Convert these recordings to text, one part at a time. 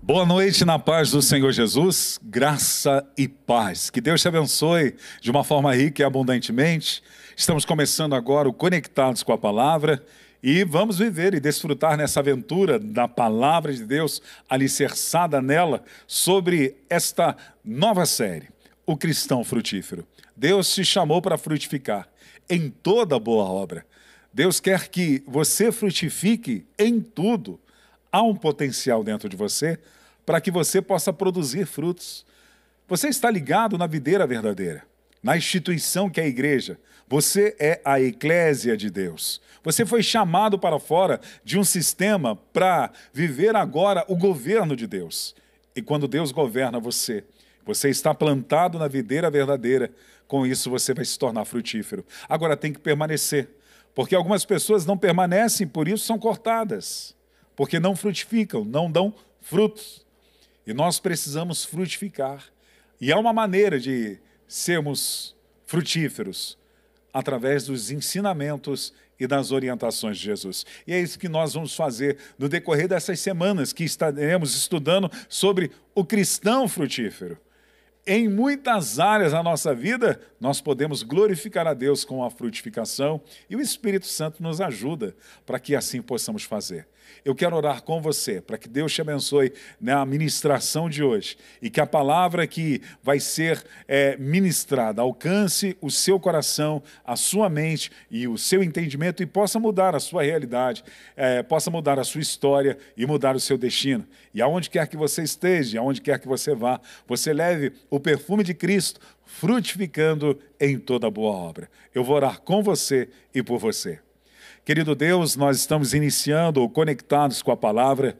Boa noite na paz do Senhor Jesus, graça e paz. Que Deus te abençoe de uma forma rica e abundantemente. Estamos começando agora o Conectados com a Palavra e vamos viver e desfrutar nessa aventura da Palavra de Deus alicerçada nela sobre esta nova série, O Cristão Frutífero. Deus te chamou para frutificar em toda boa obra. Deus quer que você frutifique em tudo. Há um potencial dentro de você para que você possa produzir frutos. Você está ligado na videira verdadeira, na instituição que é a igreja. Você é a eclésia de Deus. Você foi chamado para fora de um sistema para viver agora o governo de Deus. E quando Deus governa você, você está plantado na videira verdadeira, com isso você vai se tornar frutífero. Agora tem que permanecer, porque algumas pessoas não permanecem, por isso são cortadas, porque não frutificam, não dão frutos. E nós precisamos frutificar. E há uma maneira de sermos frutíferos através dos ensinamentos e das orientações de Jesus. E é isso que nós vamos fazer no decorrer dessas semanas que estaremos estudando sobre o cristão frutífero. Em muitas áreas da nossa vida, nós podemos glorificar a Deus com a frutificação e o Espírito Santo nos ajuda para que assim possamos fazer. Eu quero orar com você para que Deus te abençoe na ministração de hoje e que a palavra que vai ser ministrada alcance o seu coração, a sua mente e o seu entendimento e possa mudar a sua realidade, possa mudar a sua história e mudar o seu destino. E aonde quer que você esteja, aonde quer que você vá, você leve o perfume de Cristo frutificando em toda boa obra. Eu vou orar com você e por você. Querido Deus, nós estamos iniciando ou conectados com a palavra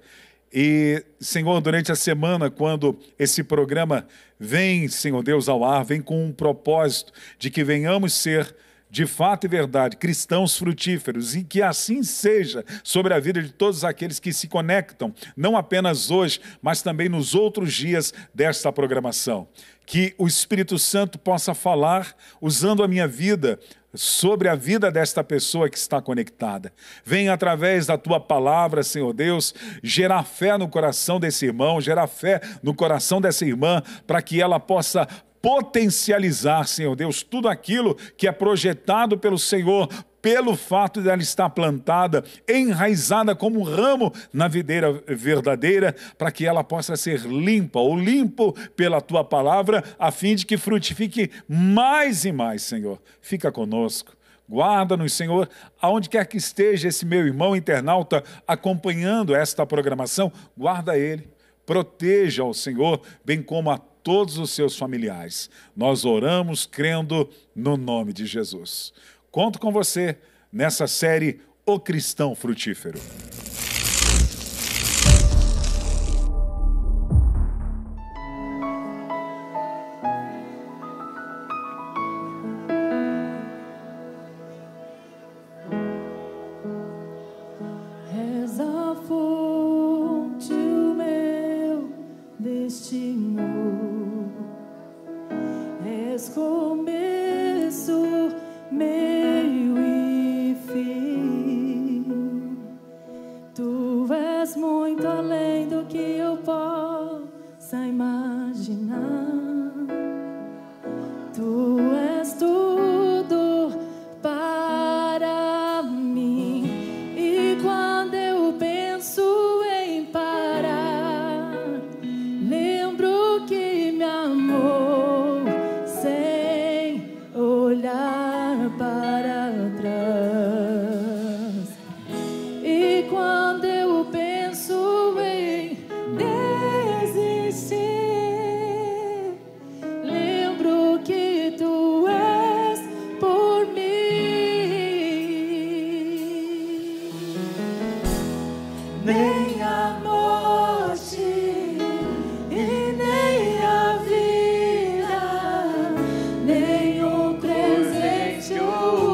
e, Senhor, durante a semana, quando esse programa vem, Senhor Deus, ao ar, vem com um propósito de que venhamos ser, de fato e verdade, cristãos frutíferos e que assim seja sobre a vida de todos aqueles que se conectam, não apenas hoje, mas também nos outros dias desta programação. Que o Espírito Santo possa falar usando a minha vida sobre a vida desta pessoa que está conectada. Venha através da Tua palavra, Senhor Deus, gerar fé no coração desse irmão, gerar fé no coração dessa irmã, para que ela possa potencializar, Senhor Deus, tudo aquilo que é projetado pelo Senhor, pelo fato de ela estar plantada, enraizada como um ramo na videira verdadeira, para que ela possa ser limpa ou limpo pela Tua palavra, a fim de que frutifique mais e mais, Senhor. Fica conosco. Guarda-nos, Senhor, aonde quer que esteja esse meu irmão internauta acompanhando esta programação, guarda ele, proteja-o, Senhor, bem como a todos os seus familiares. Nós oramos crendo no nome de Jesus. Conto com você nessa série O Cristão Frutífero. És a fonte, o meu destino, és começo, meio e fim. Tu és muito além do que eu possa imaginar. Tu és tudo para mim. E quando eu penso em parar, lembro que me amou sem olhar para trás. E quando eu penso em desistir, lembro que Tu és por mim. Nem a morte e nem a vida, nem o presente, o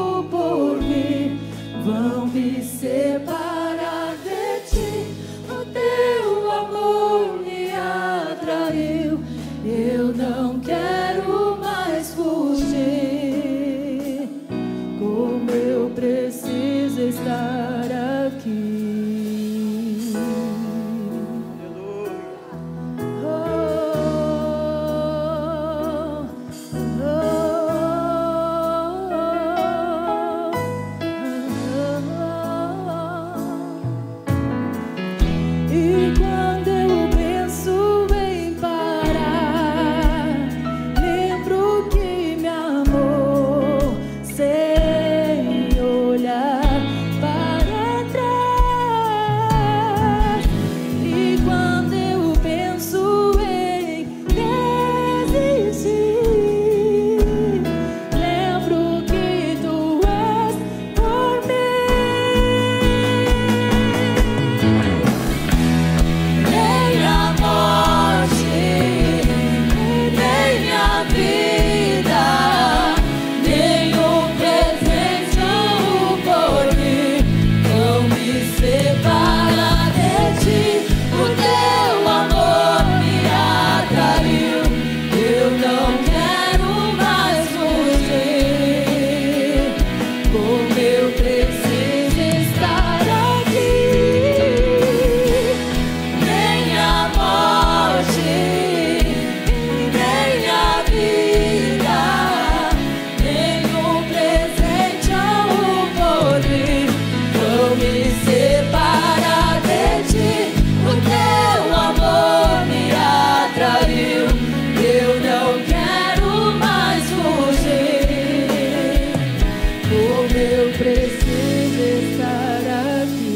preciso estar aqui.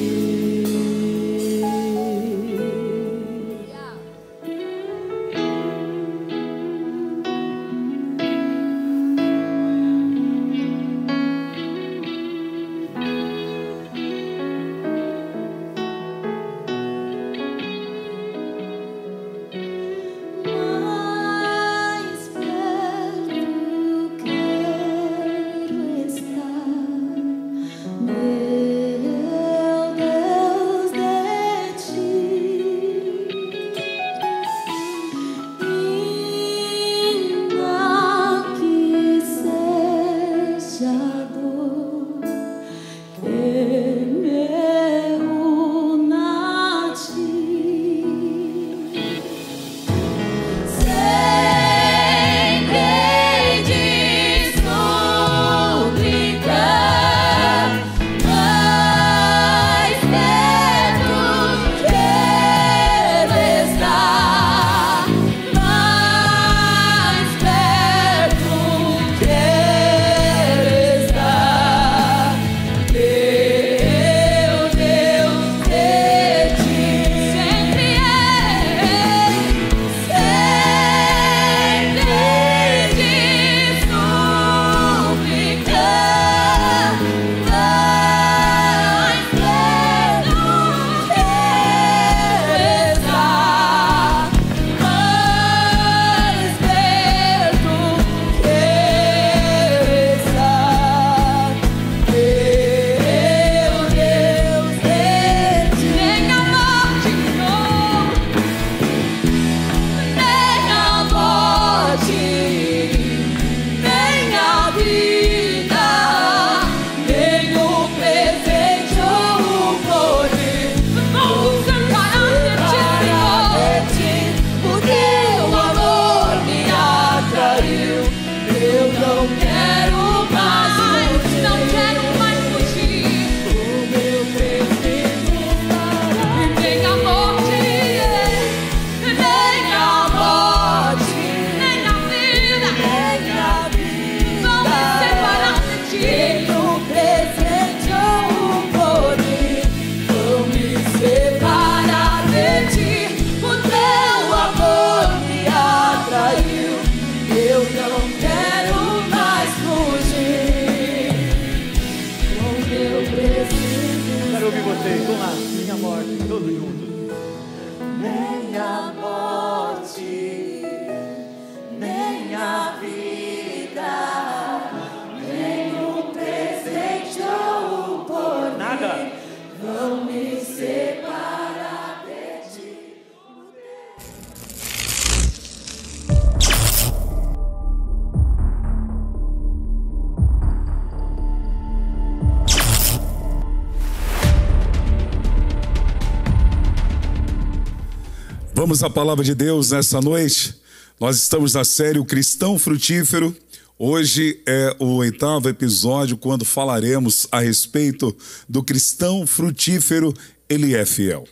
Vamos à palavra de Deus nessa noite. Nós estamos na série O Cristão Frutífero. Hoje é o 8º episódio, quando falaremos a respeito do cristão frutífero, ele é fiel.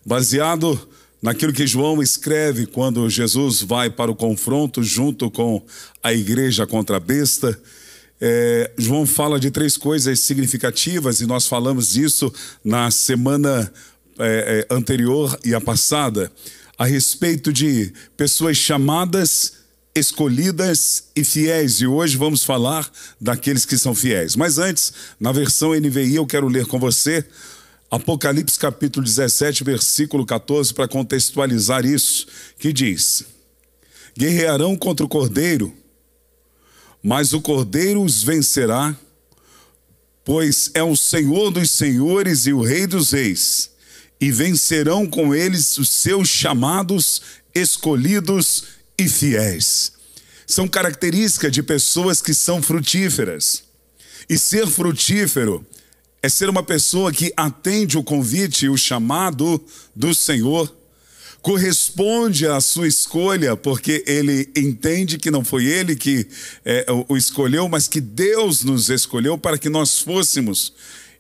Baseado naquilo que João escreve quando Jesus vai para o confronto junto com a igreja contra a besta, João fala de 3 coisas significativas e nós falamos disso na semana anterior e a passada, a respeito de pessoas chamadas, escolhidas e fiéis. E hoje vamos falar daqueles que são fiéis. Mas antes, na versão NVI, eu quero ler com você Apocalipse capítulo 17, versículo 14, para contextualizar isso, que diz: guerrearão contra o Cordeiro, mas o Cordeiro os vencerá, pois é o Senhor dos senhores e o Rei dos reis, e vencerão com eles os seus chamados, escolhidos e fiéis. São características de pessoas que são frutíferas. E ser frutífero é ser uma pessoa que atende o convite e o chamado do Senhor, corresponde à sua escolha, porque ele entende que não foi ele que o escolheu, mas que Deus nos escolheu para que nós fôssemos,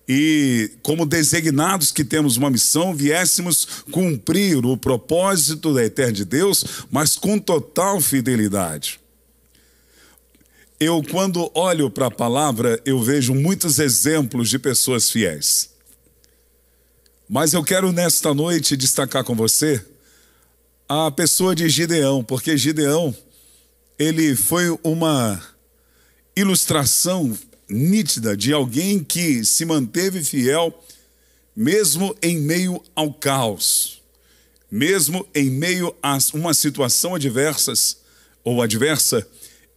e como designados que temos uma missão, viéssemos cumprir o propósito da eterna de Deus, mas com total fidelidade. Quando olho para a palavra, eu vejo muitos exemplos de pessoas fiéis. Mas eu quero nesta noite destacar com você a pessoa de Gideão, porque Gideão, ele foi uma ilustração nítida de alguém que se manteve fiel mesmo em meio ao caos, mesmo em meio a uma situação adversa,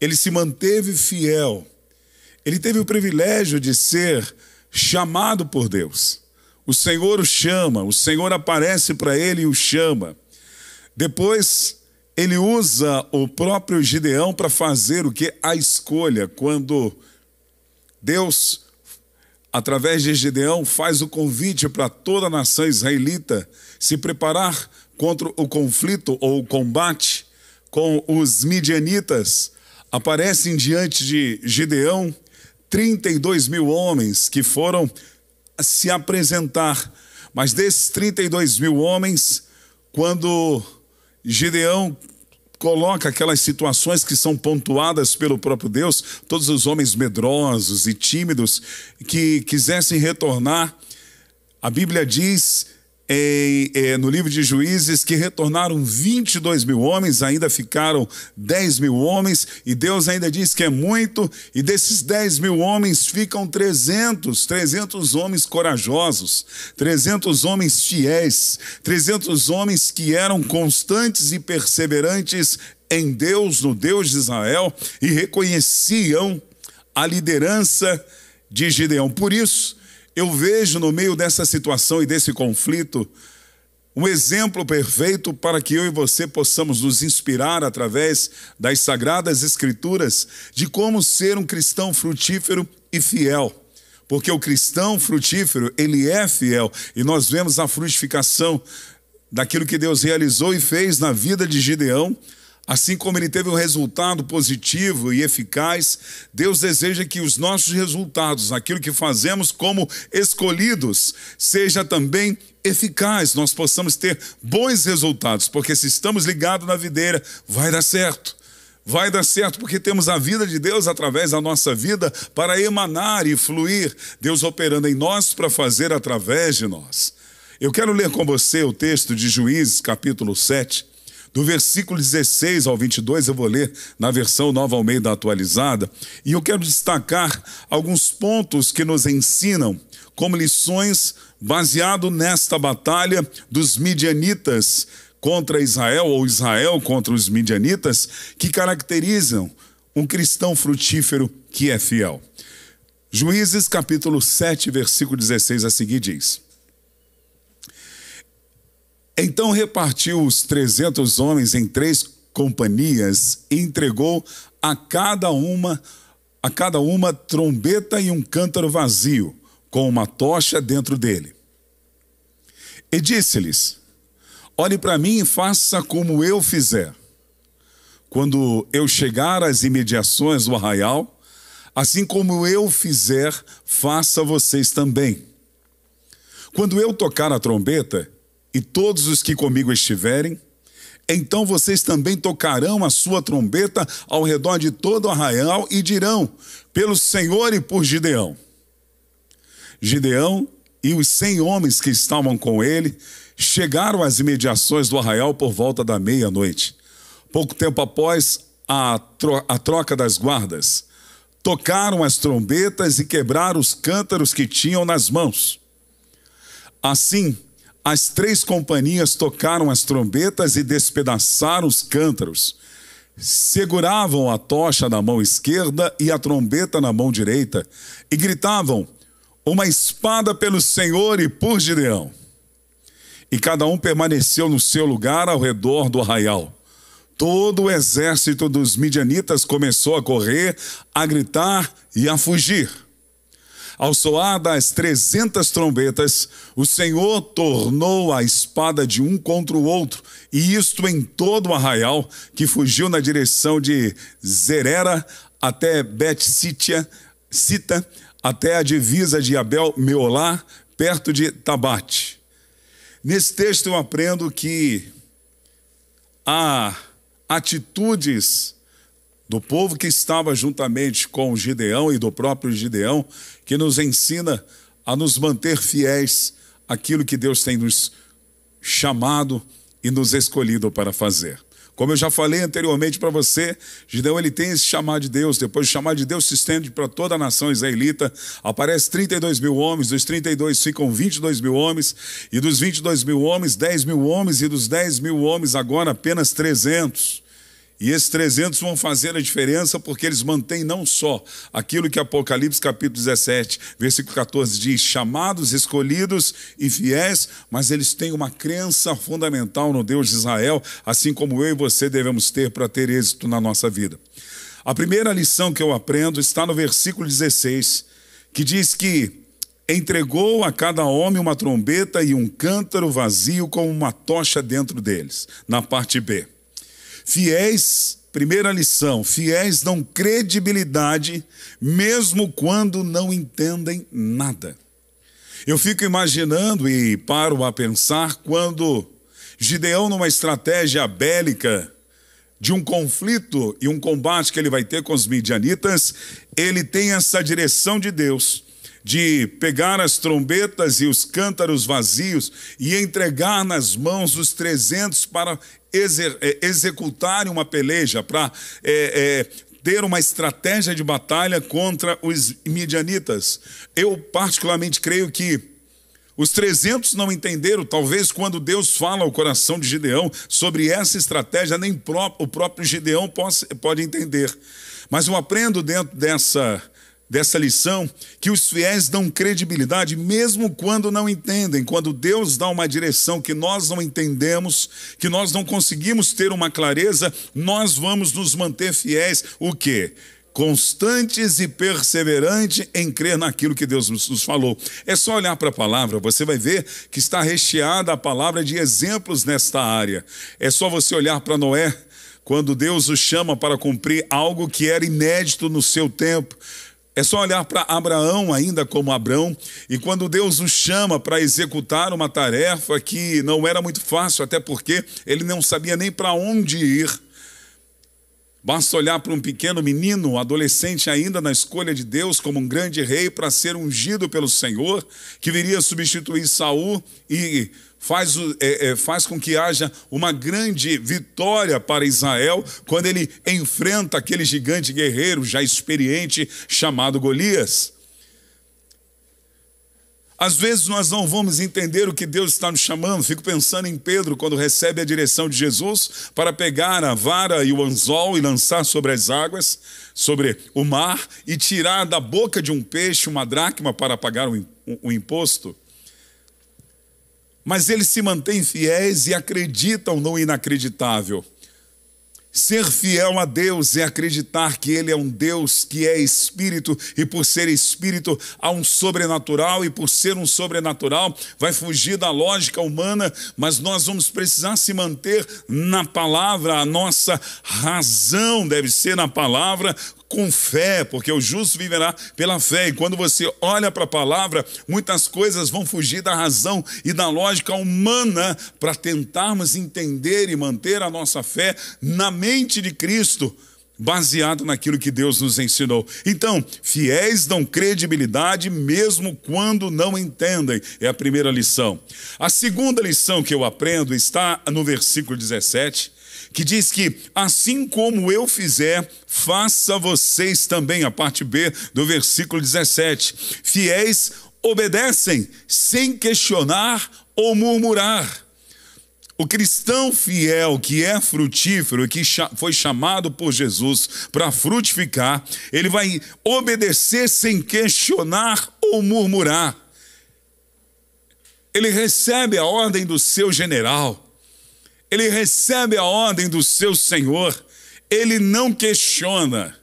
ele se manteve fiel. Ele teve o privilégio de ser chamado por Deus. O Senhor o chama, o Senhor aparece para ele e o chama. Depois, ele usa o próprio Gideão para fazer o que? A escolha. Quando Deus, através de Gideão, faz o convite para toda a nação israelita se preparar contra o conflito ou o combate com os midianitas, aparecem diante de Gideão 32 mil homens que foram se apresentar. Mas desses 32 mil homens, quando Gideão coloca aquelas situações que são pontuadas pelo próprio Deus, todos os homens medrosos e tímidos que quisessem retornar, a Bíblia diz no livro de Juízes que retornaram 22 mil homens, ainda ficaram 10 mil homens, e Deus ainda diz que é muito, e desses 10 mil homens ficam 300 homens corajosos, 300 homens fiéis, 300 homens que eram constantes e perseverantes em Deus, no Deus de Israel, e reconheciam a liderança de Gideão. Por isso, eu vejo no meio dessa situação e desse conflito um exemplo perfeito para que eu e você possamos nos inspirar através das Sagradas Escrituras de como ser um cristão frutífero e fiel. Porque o cristão frutífero, ele é fiel, e nós vemos a frutificação daquilo que Deus realizou e fez na vida de Gideão. Assim como ele teve um resultado positivo e eficaz, Deus deseja que os nossos resultados, aquilo que fazemos como escolhidos, seja também eficaz, nós possamos ter bons resultados, porque se estamos ligados na videira, vai dar certo. Vai dar certo porque temos a vida de Deus através da nossa vida para emanar e fluir, Deus operando em nós para fazer através de nós. Eu quero ler com você o texto de Juízes, capítulo 7, do versículo 16 ao 22, eu vou ler na versão Nova Almeida atualizada, e eu quero destacar alguns pontos que nos ensinam como lições baseado nesta batalha dos midianitas contra Israel, ou Israel contra os midianitas, que caracterizam um cristão frutífero que é fiel. Juízes capítulo 7, versículo 16 a seguir diz: Então repartiu os 300 homens em 3 companhias e entregou a cada uma trombeta e um cântaro vazio, com uma tocha dentro dele. E disse-lhes: Olhe para mim e faça como eu fizer. Quando eu chegar às imediações do arraial, assim como eu fizer, faça vocês também. Quando eu tocar a trombeta, e todos os que comigo estiverem, então vocês também tocarão a sua trombeta ao redor de todo o arraial e dirão: pelo Senhor e por Gideão. Gideão e os 100 homens que estavam com ele chegaram às imediações do arraial por volta da meia-noite. Pouco tempo após a troca das guardas, tocaram as trombetas e quebraram os cântaros que tinham nas mãos. Assim, as 3 companhias tocaram as trombetas e despedaçaram os cântaros. Seguravam a tocha na mão esquerda e a trombeta na mão direita e gritavam: uma espada pelo Senhor e por Gideão. E cada um permaneceu no seu lugar ao redor do arraial. Todo o exército dos midianitas começou a correr, a gritar e a fugir. Ao soar das 300 trombetas, o Senhor tornou a espada de um contra o outro, e isto em todo o arraial, que fugiu na direção de Zerera até Bet-Sita, até a divisa de Abel-Meolá, perto de Tabate. Nesse texto eu aprendo que há atitudes do povo que estava juntamente com Gideão e do próprio Gideão, que nos ensina a nos manter fiéis àquilo que Deus tem nos chamado e nos escolhido para fazer. Como eu já falei anteriormente para você, Gideão ele tem esse chamado de Deus. Depois o chamado de Deus se estende para toda a nação israelita. Aparece 32 mil homens, dos 32 ficam 22 mil homens, e dos 22 mil homens, 10 mil homens, e dos 10 mil homens agora apenas 300. E esses 300 vão fazer a diferença porque eles mantêm não só aquilo que Apocalipse capítulo 17, versículo 14 diz, chamados, escolhidos e fiéis, mas eles têm uma crença fundamental no Deus de Israel, assim como eu e você devemos ter para ter êxito na nossa vida. A primeira lição que eu aprendo está no versículo 16, que diz que entregou a cada homem uma trombeta e um cântaro vazio com uma tocha dentro deles, na parte B. Fiéis, primeira lição, fiéis dão credibilidade mesmo quando não entendem nada. Eu fico imaginando e paro a pensar quando Gideão, numa estratégia bélica de um conflito e um combate que ele vai ter com os midianitas, ele tem essa direção de Deus de pegar as trombetas e os cântaros vazios e entregar nas mãos dos 300 para executarem uma peleja, para ter uma estratégia de batalha contra os midianitas. Eu particularmente creio que os 300 não entenderam, talvez quando Deus fala ao coração de Gideão sobre essa estratégia, nem o próprio Gideão pode entender. Mas eu aprendo dentro dessa lição, que os fiéis dão credibilidade mesmo quando não entendem, quando Deus dá uma direção que nós não entendemos, que nós não conseguimos ter uma clareza, nós vamos nos manter fiéis, o quê? Constantes e perseverantes em crer naquilo que Deus nos falou. É só olhar para a palavra, você vai ver que está recheada a palavra de exemplos nesta área. É só você olhar para Noé, quando Deus o chama para cumprir algo que era inédito no seu tempo. É só olhar para Abraão, ainda como Abrão, e quando Deus o chama para executar uma tarefa que não era muito fácil, até porque ele não sabia nem para onde ir. Basta olhar para um pequeno menino, um adolescente ainda na escolha de Deus como um grande rei para ser ungido pelo Senhor, que viria substituir Saul e faz com que haja uma grande vitória para Israel quando ele enfrenta aquele gigante guerreiro já experiente chamado Golias. Às vezes nós não vamos entender o que Deus está nos chamando. Fico pensando em Pedro quando recebe a direção de Jesus para pegar a vara e o anzol e lançar sobre as águas, sobre o mar, e tirar da boca de um peixe uma dracma para pagar o imposto. Mas eles se mantêm fiéis e acreditam no inacreditável. Ser fiel a Deus é acreditar que Ele é um Deus que é Espírito, e por ser Espírito há um sobrenatural, e por ser um sobrenatural vai fugir da lógica humana, mas nós vamos precisar se manter na palavra. A nossa razão deve ser na palavra, com fé, porque o justo viverá pela fé. E quando você olha para a palavra, muitas coisas vão fugir da razão e da lógica humana para tentarmos entender e manter a nossa fé na mente de Cristo, baseado naquilo que Deus nos ensinou. Então, fiéis dão credibilidade mesmo quando não entendem. É a primeira lição. A segunda lição que eu aprendo está no versículo 17, que diz que assim como eu fizer, faça vocês também, a parte B do versículo 17. Fiéis obedecem sem questionar ou murmurar. O cristão fiel que é frutífero e que foi chamado por Jesus para frutificar, ele vai obedecer sem questionar ou murmurar. Ele recebe a ordem do seu general, ele recebe a ordem do seu Senhor, ele não questiona,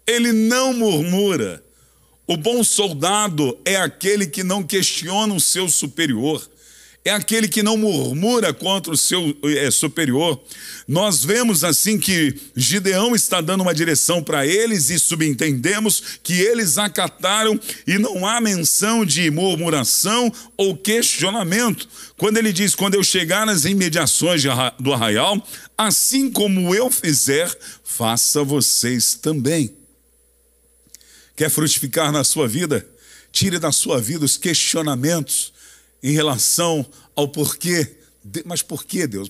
ele não murmura. O bom soldado é aquele que não questiona o seu superior, é aquele que não murmura contra o seu superior. Nós vemos assim que Gideão está dando uma direção para eles e subentendemos que eles acataram e não há menção de murmuração ou questionamento. Quando ele diz, quando eu chegar nas imediações do arraial, assim como eu fizer, faça vocês também. Quer frutificar na sua vida? Tire da sua vida os questionamentos em relação ao porquê. Mas por que, Deus?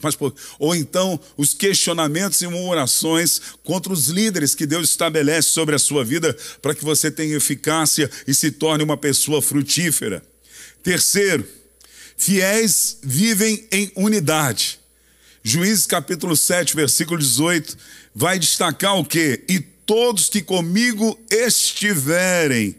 Ou então os questionamentos e murmurações contra os líderes que Deus estabelece sobre a sua vida para que você tenha eficácia e se torne uma pessoa frutífera. Terceiro, fiéis vivem em unidade. Juízes capítulo 7, versículo 18, vai destacar o quê? E todos que comigo estiverem.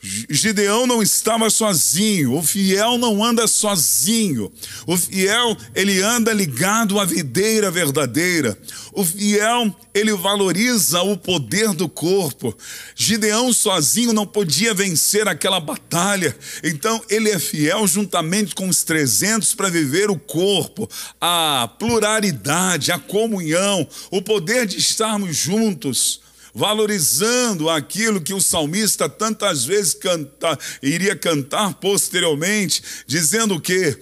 Gideão não estava sozinho, o fiel não anda sozinho, o fiel ele anda ligado à videira verdadeira, o fiel ele valoriza o poder do corpo. Gideão sozinho não podia vencer aquela batalha, então ele é fiel juntamente com os 300 para viver o corpo, a pluralidade, a comunhão, o poder de estarmos juntos, valorizando aquilo que o salmista tantas vezes iria cantar posteriormente, dizendo que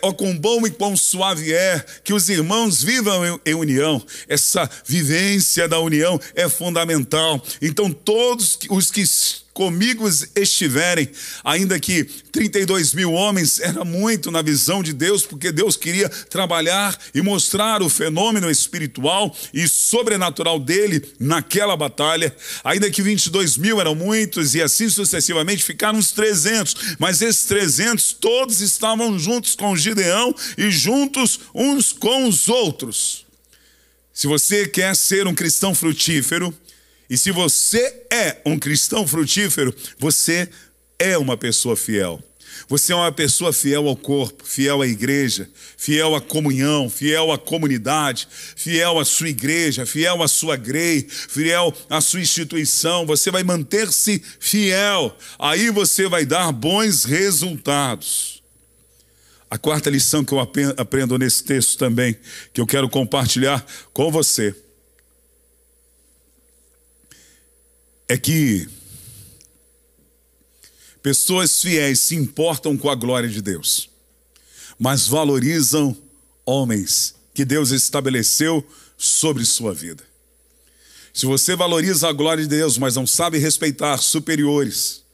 ó, quão bom e quão suave é que os irmãos vivam em união. Essa vivência da união é fundamental. Então todos os que comigo estiverem, ainda que 32 mil homens era muito na visão de Deus, porque Deus queria trabalhar e mostrar o fenômeno espiritual e sobrenatural dele naquela batalha. Ainda que 22 mil eram muitos e assim sucessivamente ficaram os 300, mas esses 300 todos estavam juntos com Gideão e juntos uns com os outros. Se você quer ser um cristão frutífero, e se você é um cristão frutífero, você é uma pessoa fiel. Você é uma pessoa fiel ao corpo, fiel à igreja, fiel à comunhão, fiel à comunidade, fiel à sua igreja, fiel à sua grei, fiel à sua instituição. Você vai manter-se fiel. Aí você vai dar bons resultados. A quarta lição que eu aprendo nesse texto também, que eu quero compartilhar com você, é que pessoas fiéis se importam com a glória de Deus, mas valorizam homens que Deus estabeleceu sobre sua vida. Se você valoriza a glória de Deus, mas não sabe respeitar superiores,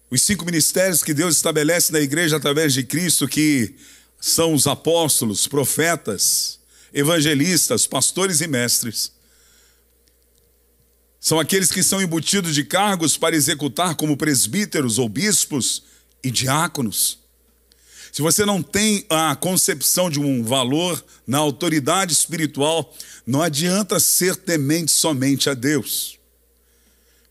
os 5 ministérios que Deus estabelece na igreja através de Cristo, que são os apóstolos, profetas, evangelistas, pastores e mestres, são aqueles que são embutidos de cargos para executar como presbíteros ou bispos e diáconos. Se você não tem a concepção de um valor na autoridade espiritual, não adianta ser temente somente a Deus.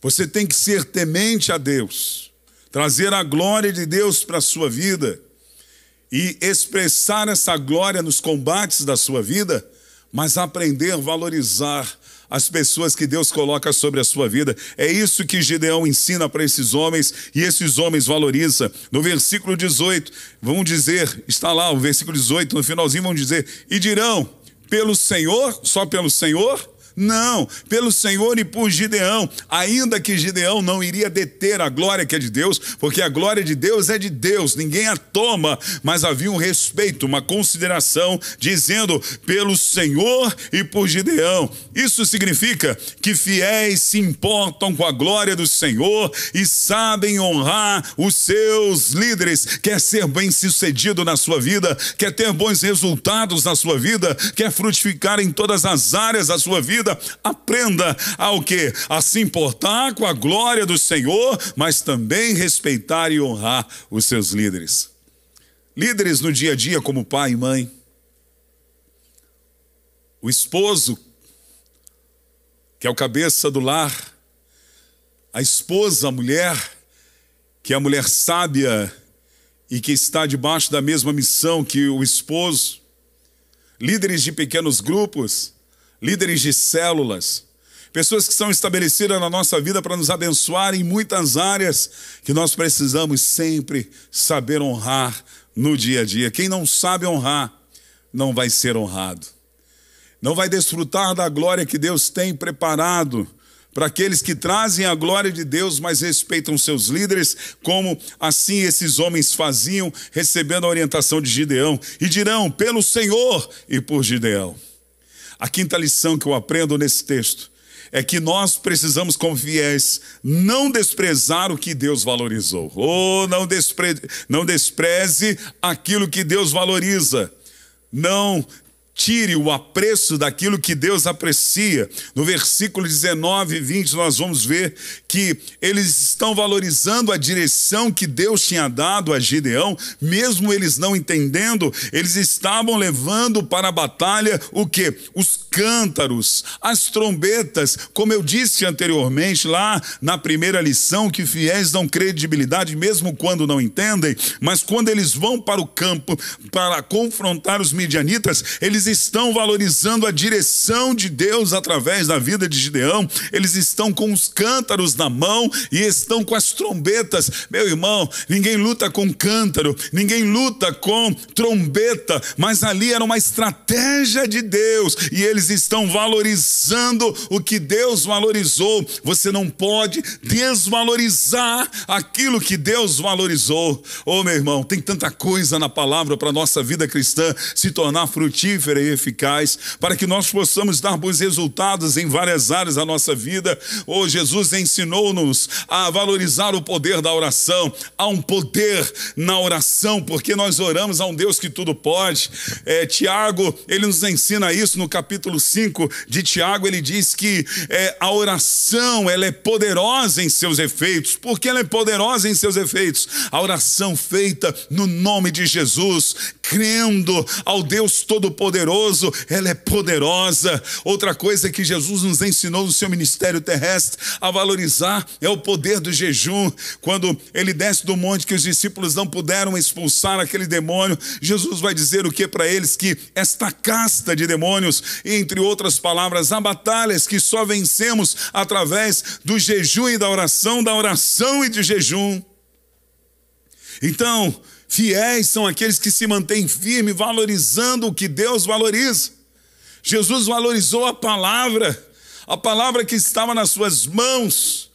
Você tem que ser temente a Deus, trazer a glória de Deus para a sua vida e expressar essa glória nos combates da sua vida, mas aprender a valorizar as pessoas que Deus coloca sobre a sua vida. É isso que Gideão ensina para esses homens, e esses homens valorizam. No versículo 18, vão dizer, está lá o versículo 18, no finalzinho vão dizer, e dirão, pelo Senhor, só pelo Senhor? Não, pelo Senhor e por Gideão, ainda que Gideão não iria deter a glória que é de Deus, porque a glória de Deus é de Deus, ninguém a toma, mas havia um respeito, uma consideração, dizendo pelo Senhor e por Gideão. Isso significa que fiéis se importam com a glória do Senhor e sabem honrar os seus líderes. Quer ser bem sucedido na sua vida, quer ter bons resultados na sua vida, quer frutificar em todas as áreas da sua vida, aprenda ao quê? A se importar com a glória do Senhor, mas também respeitar e honrar os seus líderes. Líderes no dia a dia como pai e mãe. O esposo, que é o cabeça do lar. A esposa, a mulher, que é a mulher sábia e que está debaixo da mesma missão que o esposo. Líderes de pequenos grupos, líderes de células, pessoas que são estabelecidas na nossa vida para nos abençoar em muitas áreas, que nós precisamos sempre saber honrar no dia a dia. Quem não sabe honrar, não vai ser honrado. Não vai desfrutar da glória que Deus tem preparado para aqueles que trazem a glória de Deus, mas respeitam seus líderes, como assim esses homens faziam, recebendo a orientação de Gideão, e dirão, pelo Senhor e por Gideão. A quinta lição que eu aprendo nesse texto é que nós precisamos, como fiéis, não desprezar o que Deus valorizou. Não despreze aquilo que Deus valoriza. Não tire o apreço daquilo que Deus aprecia. No versículo 19 e 20 nós vamos ver que eles estão valorizando a direção que Deus tinha dado a Gideão, mesmo eles não entendendo, eles estavam levando para a batalha o quê? Os cântaros, as trombetas, como eu disse anteriormente lá na primeira lição, que fiéis dão credibilidade mesmo quando não entendem, mas quando eles vão para o campo para confrontar os midianitas, eles estão valorizando a direção de Deus através da vida de Gideão. Eles estão com os cântaros na mão e estão com as trombetas. Meu irmão, ninguém luta com cântaro, ninguém luta com trombeta, mas ali era uma estratégia de Deus e eles estão valorizando o que Deus valorizou. Você não pode desvalorizar aquilo que Deus valorizou. Oh, meu irmão, tem tanta coisa na palavra para a nossa vida cristã se tornar frutífera e eficaz, para que nós possamos dar bons resultados em várias áreas da nossa vida. Oh, Jesus ensinou-nos a valorizar o poder da oração. Há um poder na oração, porque nós oramos a um Deus que tudo pode. Tiago, ele nos ensina isso no capítulo 5 de Tiago. Ele diz que a oração, ela é poderosa em seus efeitos. Por que ela é poderosa em seus efeitos? A oração feita no nome de Jesus, crendo ao Deus Todo-Poderoso, ela é poderosa. Outra coisa que Jesus nos ensinou no seu ministério terrestre a valorizar é o poder do jejum. Quando ele desce do monte, que os discípulos não puderam expulsar aquele demônio, Jesus vai dizer o que para eles? Que esta casta de demônios, entre outras palavras, há batalhas que só vencemos através do jejum e da oração e de jejum. Então, fiéis são aqueles que se mantêm firmes, valorizando o que Deus valoriza. Jesus valorizou a palavra que estava nas suas mãos.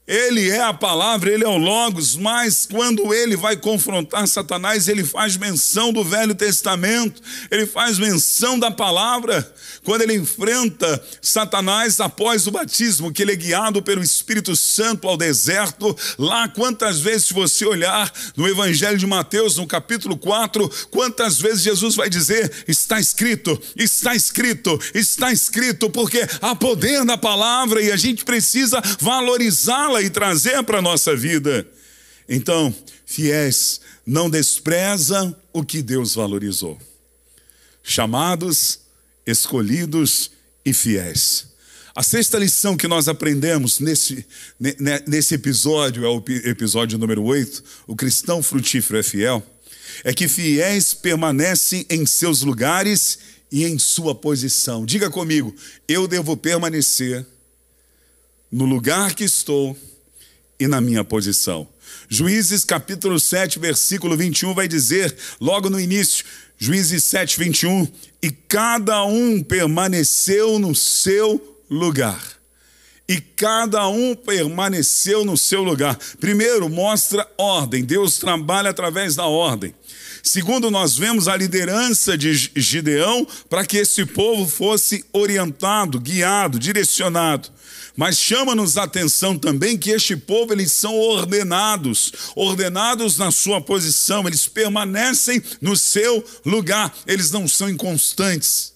Ele é a palavra, ele é o Logos, mas quando ele vai confrontar Satanás, ele faz menção do Velho Testamento, ele faz menção da palavra. Quando ele enfrenta Satanás após o batismo, que ele é guiado pelo Espírito Santo ao deserto, lá quantas vezes, se você olhar no Evangelho de Mateus, no capítulo 4, quantas vezes Jesus vai dizer, está escrito, está escrito, está escrito, porque há poder na palavra e a gente precisa valorizá-la e trazer para a nossa vida. Então, fiéis, não desprezam o que Deus valorizou. Chamados, escolhidos e fiéis. A sexta lição que nós aprendemos nesse episódio, é o episódio número 8, o cristão frutífero é fiel, é que fiéis permanecem em seus lugares e em sua posição. Diga comigo, eu devo permanecer no lugar que estou e na minha posição. Juízes capítulo 7, versículo 21 vai dizer, logo no início, Juízes 7, 21, e cada um permaneceu no seu lugar. E cada um permaneceu no seu lugar. Primeiro, mostra ordem. Deus trabalha através da ordem. Segundo, nós vemos a liderança de Gideão para que esse povo fosse orientado, guiado, direcionado. Mas chama-nos a atenção também que este povo, eles são ordenados na sua posição, eles permanecem no seu lugar, eles não são inconstantes,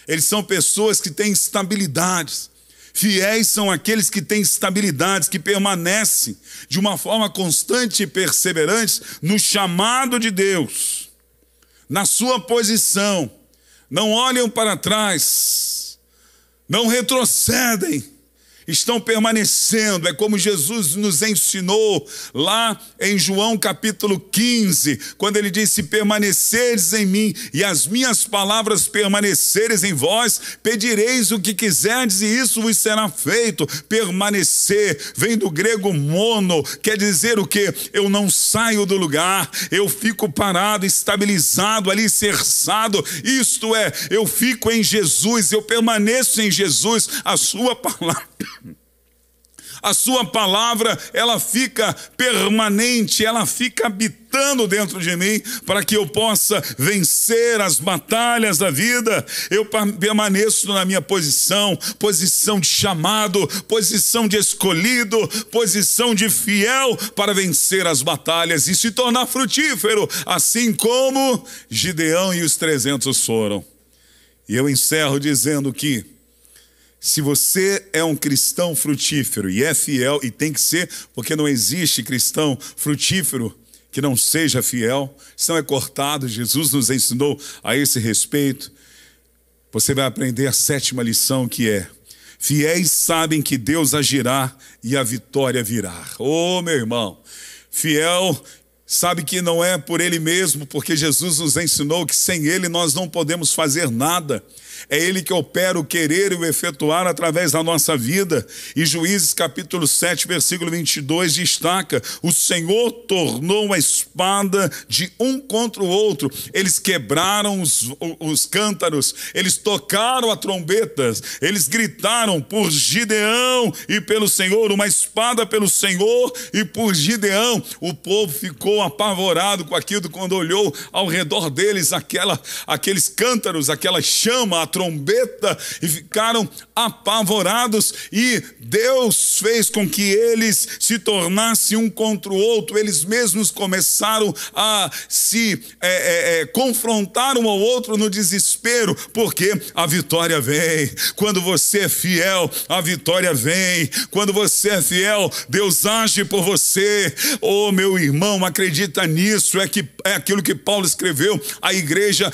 eles são pessoas que têm estabilidades. Fiéis são aqueles que têm estabilidades, que permanecem de uma forma constante e perseverante no chamado de Deus, na sua posição, não olham para trás, não retrocedem, estão permanecendo. É como Jesus nos ensinou lá em João capítulo 15, quando ele disse: permaneceres em mim e as minhas palavras permaneceres em vós, pedireis o que quiserdes e isso vos será feito. Permanecer vem do grego mono, quer dizer o quê? Eu não saio do lugar, eu fico parado, estabilizado, alicerçado. Isto é, eu fico em Jesus, eu permaneço em Jesus. A sua palavra, ela fica permanente, ela fica habitando dentro de mim, para que eu possa vencer as batalhas da vida. Eu permaneço na minha posição de chamado, posição de escolhido, posição de fiel, para vencer as batalhas e se tornar frutífero, assim como Gideão e os 300 foram. E eu encerro dizendo que, se você é um cristão frutífero e é fiel, e tem que ser, porque não existe cristão frutífero que não seja fiel, senão é cortado. Jesus nos ensinou a esse respeito. Você vai aprender a 7ª lição, que é: fiéis sabem que Deus agirá e a vitória virá. Oh, meu irmão, fiel sabe que não é por ele mesmo, porque Jesus nos ensinou que sem ele nós não podemos fazer nada. É ele que opera o querer e o efetuar através da nossa vida. E Juízes capítulo 7, versículo 22 destaca: o Senhor tornou a espada de um contra o outro. Eles quebraram os cântaros, eles tocaram a trombetas, eles gritaram por Gideão e pelo Senhor, uma espada pelo Senhor e por Gideão. O povo ficou apavorado com aquilo quando olhou ao redor deles aqueles cântaros, aquela chama, a trombeta, e ficaram apavorados, e Deus fez com que eles se tornassem um contra o outro. Eles mesmos começaram a se confrontar um ao outro no desespero, porque a vitória vem. Quando você é fiel, a vitória vem. Quando você é fiel, Deus age por você. Oh, meu irmão, acredita nisso. É aquilo que Paulo escreveu à igreja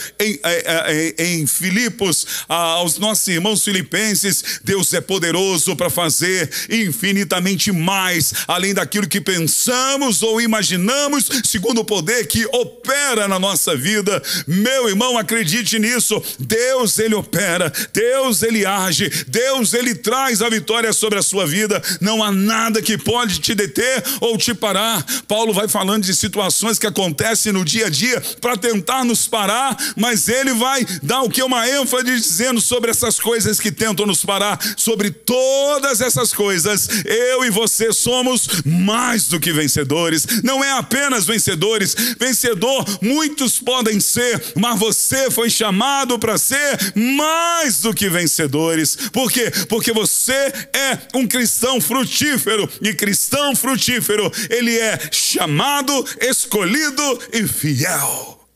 em Filipos, aos nossos irmãos filipenses: Deus é poderoso para fazer infinitamente mais, além daquilo que pensamos ou imaginamos, segundo o poder que opera na nossa vida. Meu irmão, acredite nisso. Deus, ele opera, Deus, ele age, Deus, ele traz a vitória sobre a sua vida. Não há nada que pode te deter ou te parar. Paulo vai falando de situações que acontecem no dia a dia para tentar nos parar, mas ele vai dar o que? Uma ênfase dizendo sobre essas coisas que tentam nos parar. Sobre todas essas coisas, eu e você somos mais do que vencedores. Não é apenas vencedores. Vencedor muitos podem ser, mas você foi chamado para ser mais do que vencedores. Por quê? Porque você é um cristão frutífero, e cristão frutífero, ele é chamado, escolhido e fiel.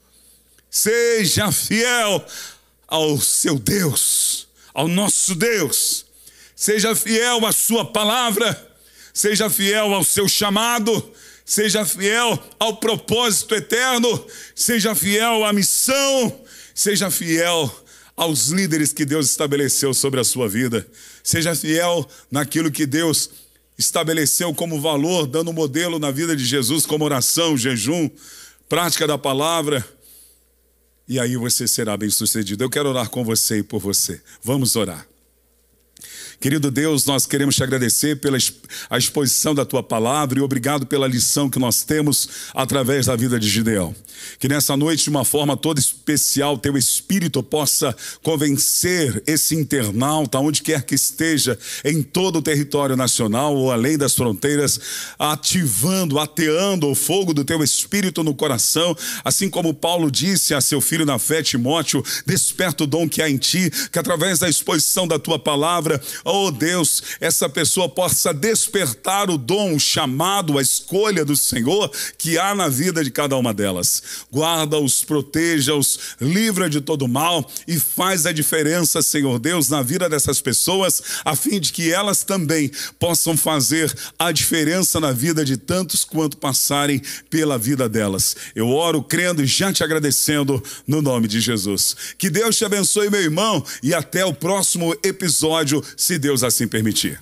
Seja fiel ao seu Deus, ao nosso Deus. Seja fiel à sua palavra, seja fiel ao seu chamado, seja fiel ao propósito eterno, seja fiel à missão, seja fiel aos líderes que Deus estabeleceu sobre a sua vida. Seja fiel naquilo que Deus estabeleceu como valor, dando modelo na vida de Jesus, como oração, jejum, prática da palavra. E aí você será bem-sucedido. Eu quero orar com você e por você. Vamos orar. Querido Deus, nós queremos te agradecer pela exposição da tua palavra, e obrigado pela lição que nós temos através da vida de Gideão. Que nessa noite, de uma forma toda especial, teu Espírito possa convencer esse internauta, onde quer que esteja, em todo o território nacional ou além das fronteiras, ateando o fogo do teu Espírito no coração, assim como Paulo disse a seu filho na fé, Timóteo: desperta o dom que há em ti, que através da exposição da tua palavra, oh Deus, essa pessoa possa despertar o dom, o chamado, a escolha do Senhor que há na vida de cada uma delas. Guarda-os, proteja-os, livra de todo mal e faz a diferença, Senhor Deus, na vida dessas pessoas, a fim de que elas também possam fazer a diferença na vida de tantos quanto passarem pela vida delas. Eu oro crendo e já te agradecendo no nome de Jesus. Que Deus te abençoe, meu irmão, e até o próximo episódio, se Deus assim permitir.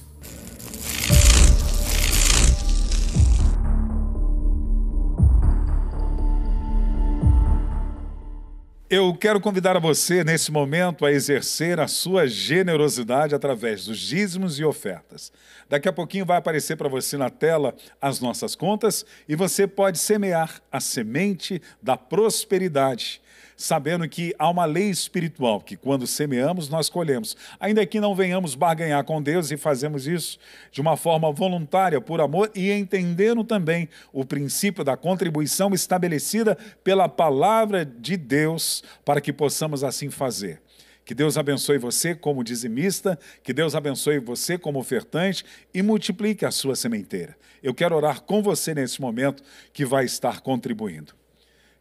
Eu quero convidar a você, nesse momento, a exercer a sua generosidade através dos dízimos e ofertas. Daqui a pouquinho vai aparecer para você na tela as nossas contas e você pode semear a semente da prosperidade, sabendo que há uma lei espiritual, que quando semeamos, nós colhemos. Ainda que não venhamos barganhar com Deus e fazemos isso de uma forma voluntária, por amor, e entendendo também o princípio da contribuição estabelecida pela palavra de Deus, para que possamos assim fazer. Que Deus abençoe você como dizimista, que Deus abençoe você como ofertante e multiplique a sua sementeira. Eu quero orar com você nesse momento que vai estar contribuindo.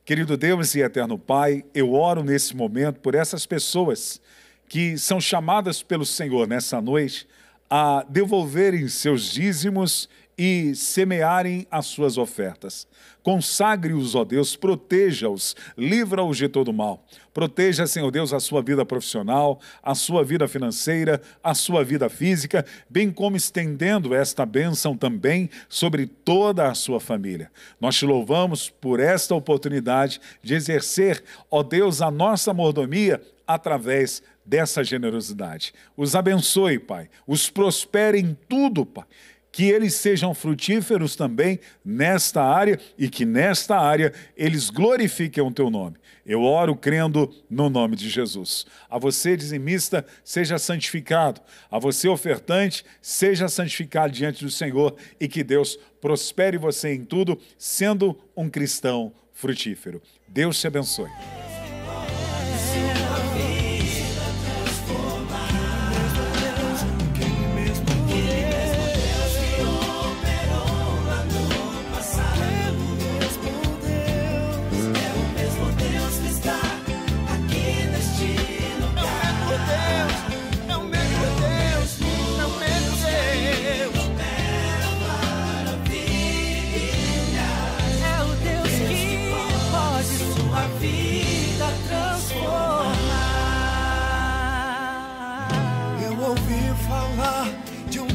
Querido Deus e eterno Pai, eu oro nesse momento por essas pessoas que são chamadas pelo Senhor nessa noite a devolverem seus dízimos e semearem as suas ofertas. Consagre-os, ó Deus, proteja-os, livra-os de todo mal. Proteja, Senhor Deus, a sua vida profissional, a sua vida financeira, a sua vida física, bem como estendendo esta bênção também sobre toda a sua família. Nós te louvamos por esta oportunidade de exercer, ó Deus, a nossa mordomia através dessa generosidade. Os abençoe, Pai, os prospere em tudo, Pai. Que eles sejam frutíferos também nesta área e que nesta área eles glorifiquem o teu nome. Eu oro crendo no nome de Jesus. A você, dizimista, seja santificado. A você, ofertante, seja santificado diante do Senhor e que Deus prospere você em tudo, sendo um cristão frutífero. Deus te abençoe.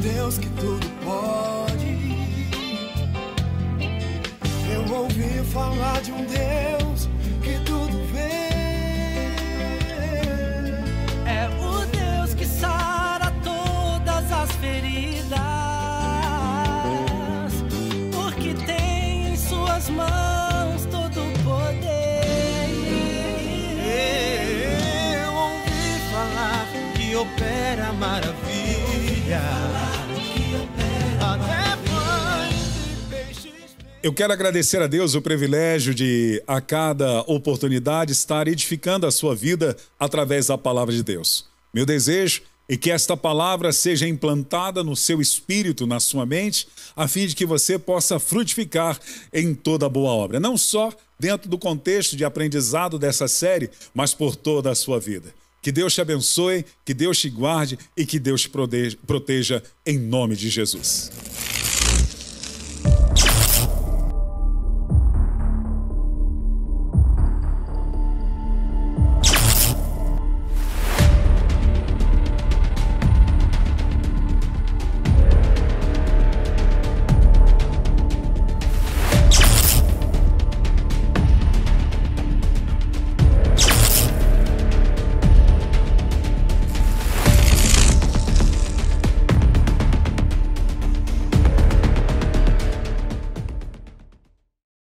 Deus que tudo pode. Eu ouvi falar de um Deus que tudo vê. É o Deus que sara todas as feridas, porque tem em suas mãos todo o poder. Eu ouvi falar que opera maravilha. Eu quero agradecer a Deus o privilégio de, a cada oportunidade, estar edificando a sua vida através da palavra de Deus. Meu desejo é que esta palavra seja implantada no seu espírito, na sua mente, a fim de que você possa frutificar em toda boa obra. Não só dentro do contexto de aprendizado dessa série, mas por toda a sua vida. Que Deus te abençoe, que Deus te guarde e que Deus te proteja em nome de Jesus.